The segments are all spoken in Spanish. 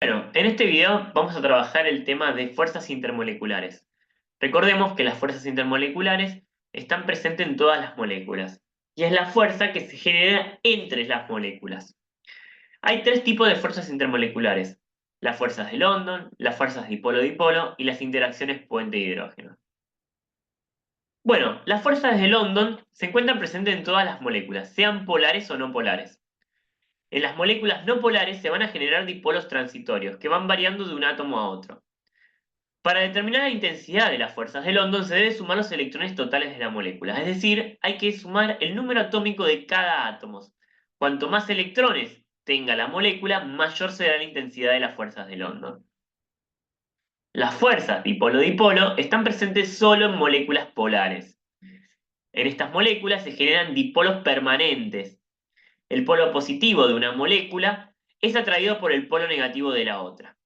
Bueno, en este video vamos a trabajar el tema de fuerzas intermoleculares. Recordemos que las fuerzas intermoleculares están presentes en todas las moléculas y es la fuerza que se genera entre las moléculas. Hay tres tipos de fuerzas intermoleculares: las fuerzas de London, las fuerzas dipolo-dipolo y las interacciones puente-hidrógeno. Bueno, las fuerzas de London se encuentran presentes en todas las moléculas, sean polares o no polares. En las moléculas no polares se van a generar dipolos transitorios que van variando de un átomo a otro. Para determinar la intensidad de las fuerzas de London se debe sumar los electrones totales de la molécula, es decir, hay que sumar el número atómico de cada átomo. Cuanto más electrones tenga la molécula, mayor será la intensidad de las fuerzas de London. Las fuerzas dipolo-dipolo están presentes solo en moléculas polares. En estas moléculas se generan dipolos permanentes. El polo positivo de una molécula es atraído por el polo negativo de la otra.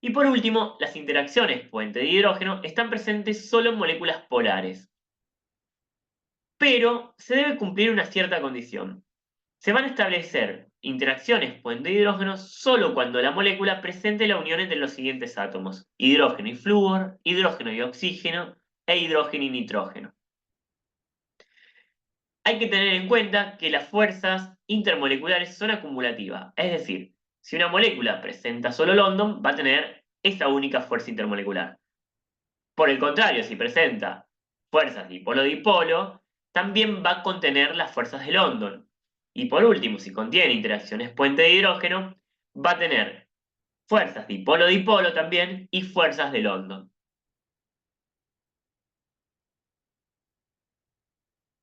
Y por último, las interacciones puente de hidrógeno están presentes solo en moléculas polares. Pero se debe cumplir una cierta condición. Se van a establecer interacciones puente de hidrógeno solo cuando la molécula presente la unión entre los siguientes átomos: hidrógeno y flúor, hidrógeno y oxígeno e hidrógeno y nitrógeno. Hay que tener en cuenta que las fuerzas intermoleculares son acumulativas, es decir, si una molécula presenta solo London, va a tener esa única fuerza intermolecular. Por el contrario, si presenta fuerzas dipolo-dipolo, también va a contener las fuerzas de London. Y por último, si contiene interacciones puente de hidrógeno, va a tener fuerzas dipolo-dipolo también y fuerzas de London.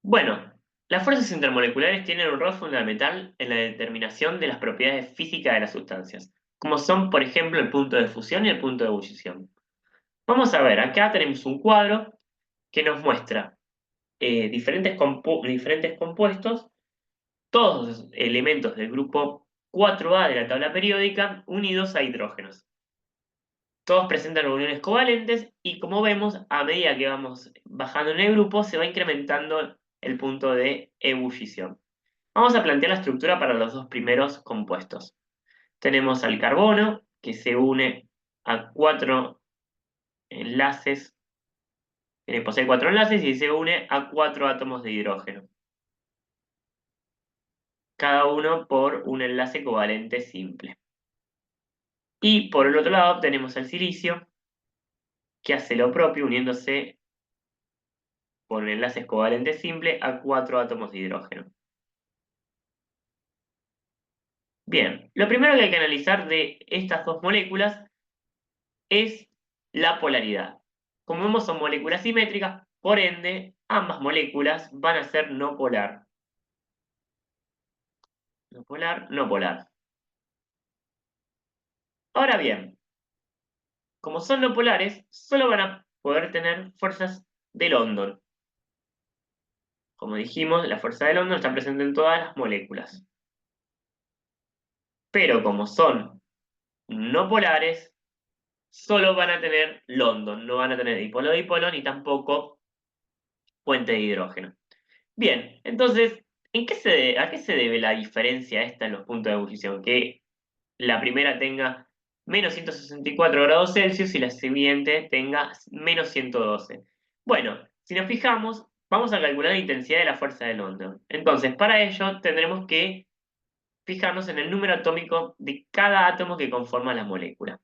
Bueno, las fuerzas intermoleculares tienen un rol fundamental en la determinación de las propiedades físicas de las sustancias, como son, por ejemplo, el punto de fusión y el punto de ebullición. Vamos a ver, acá tenemos un cuadro que nos muestra diferentes compuestos, todos los elementos del grupo 4A de la tabla periódica unidos a hidrógenos. Todos presentan uniones covalentes y, como vemos, a medida que vamos bajando en el grupo se va incrementando el punto de ebullición. Vamos a plantear la estructura para los dos primeros compuestos. Tenemos al carbono, que se une a cuatro enlaces, posee cuatro enlaces y se une a cuatro átomos de hidrógeno, cada uno por un enlace covalente simple. Y por el otro lado tenemos al silicio, que hace lo propio uniéndose por enlaces covalentes simples a cuatro átomos de hidrógeno. Bien, lo primero que hay que analizar de estas dos moléculas es la polaridad. Como vemos, son moléculas simétricas, por ende, ambas moléculas van a ser no polar. No polar, no polar. Ahora bien, como son no polares, solo van a poder tener fuerzas de London. Como dijimos, la fuerza de London está presente en todas las moléculas. Pero como son no polares, solo van a tener London, no van a tener dipolo-dipolo ni tampoco puente de hidrógeno. Bien, entonces, ¿a qué se debe la diferencia esta en los puntos de ebullición? Que la primera tenga menos 164 grados Celsius y la siguiente tenga menos 112. Bueno, si nos fijamos, vamos a calcular la intensidad de la fuerza de London. Entonces, para ello tendremos que fijarnos en el número atómico de cada átomo que conforma la molécula.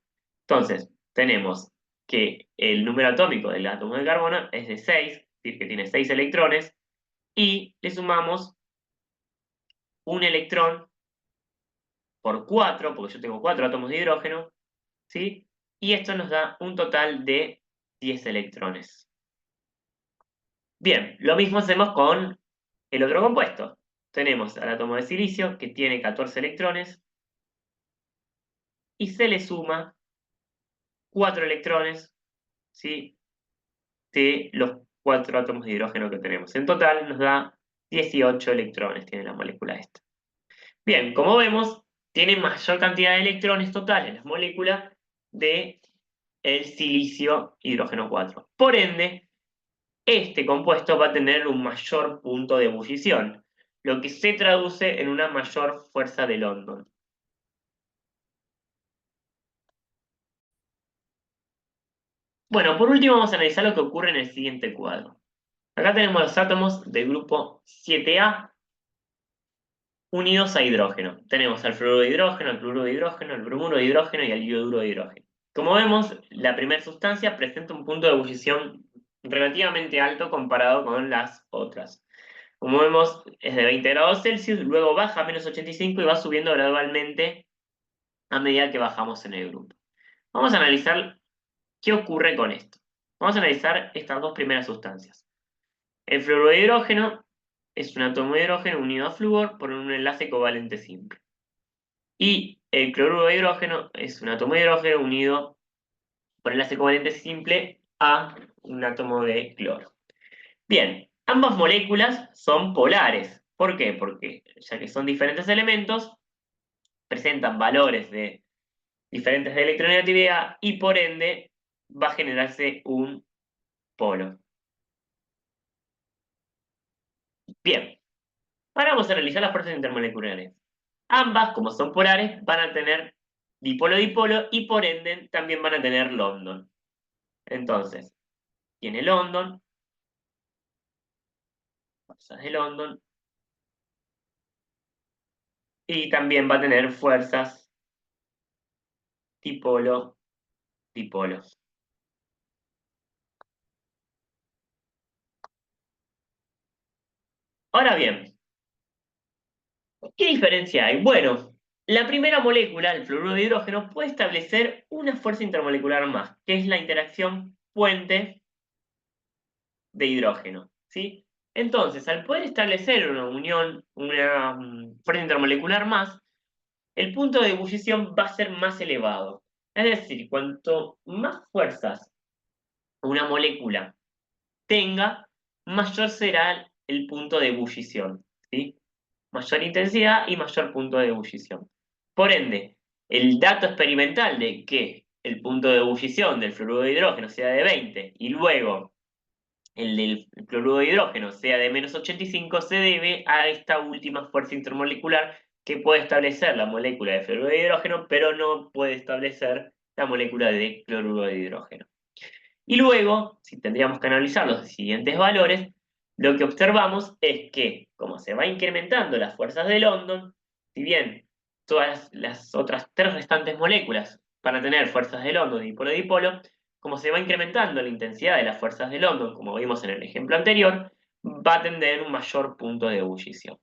Entonces, tenemos que el número atómico del átomo de carbono es de 6, es decir, que tiene 6 electrones, y le sumamos un electrón por 4, porque yo tengo 4 átomos de hidrógeno, ¿sí? Y esto nos da un total de 10 electrones. Bien, lo mismo hacemos con el otro compuesto. Tenemos al átomo de silicio, que tiene 14 electrones, y se le suma 4 electrones, ¿sí?, de los 4 átomos de hidrógeno que tenemos. En total nos da 18 electrones, tiene la molécula esta. Bien, como vemos, tiene mayor cantidad de electrones totales las moléculas de el silicio hidrógeno 4. Por ende, este compuesto va a tener un mayor punto de ebullición, lo que se traduce en una mayor fuerza de London. Bueno, por último vamos a analizar lo que ocurre en el siguiente cuadro. Acá tenemos los átomos del grupo 7A unidos a hidrógeno. Tenemos al fluoruro de hidrógeno, al cloruro de hidrógeno, al bromuro de hidrógeno y al yoduro de hidrógeno. Como vemos, la primera sustancia presenta un punto de ebullición relativamente alto comparado con las otras. Como vemos, es de 20 grados Celsius, luego baja a menos 85 y va subiendo gradualmente a medida que bajamos en el grupo. Vamos a analizar qué ocurre con esto. Vamos a analizar estas dos primeras sustancias. El fluoruro de hidrógeno es un átomo de hidrógeno unido a flúor por un enlace covalente simple. Y el cloruro de hidrógeno es un átomo de hidrógeno unido por enlace covalente simple a un átomo de cloro. Bien, ambas moléculas son polares. ¿Por qué? Porque ya que son diferentes elementos, presentan valores de diferentes de electronegatividad y por ende va a generarse un polo. Bien, ahora vamos a analizar las fuerzas intermoleculares. Ambas, como son polares, van a tener dipolo-dipolo y por ende también van a tener London. Entonces, tiene London, fuerzas de London, y también va a tener fuerzas dipolo-dipolo. Ahora bien, ¿qué diferencia hay? Bueno, la primera molécula, el fluoruro de hidrógeno, puede establecer una fuerza intermolecular más, que es la interacción puente de hidrógeno, ¿sí? Entonces, al poder establecer una unión, una fuerza intermolecular más, el punto de ebullición va a ser más elevado. Es decir, cuanto más fuerzas una molécula tenga, mayor será el punto de ebullición, ¿sí? Mayor intensidad y mayor punto de ebullición. Por ende, el dato experimental de que el punto de ebullición del fluoruro de hidrógeno sea de 20 y luego el del cloruro de hidrógeno sea de menos 85 se debe a esta última fuerza intermolecular que puede establecer la molécula de fluoruro de hidrógeno, pero no puede establecer la molécula de cloruro de hidrógeno. Y luego, si tendríamos que analizar los siguientes valores, lo que observamos es que, como se va incrementando las fuerzas de London, si bien todas las otras tres restantes moléculas van a tener fuerzas de London dipolo-dipolo, como se va incrementando la intensidad de las fuerzas de London, como vimos en el ejemplo anterior, va a tener un mayor punto de ebullición.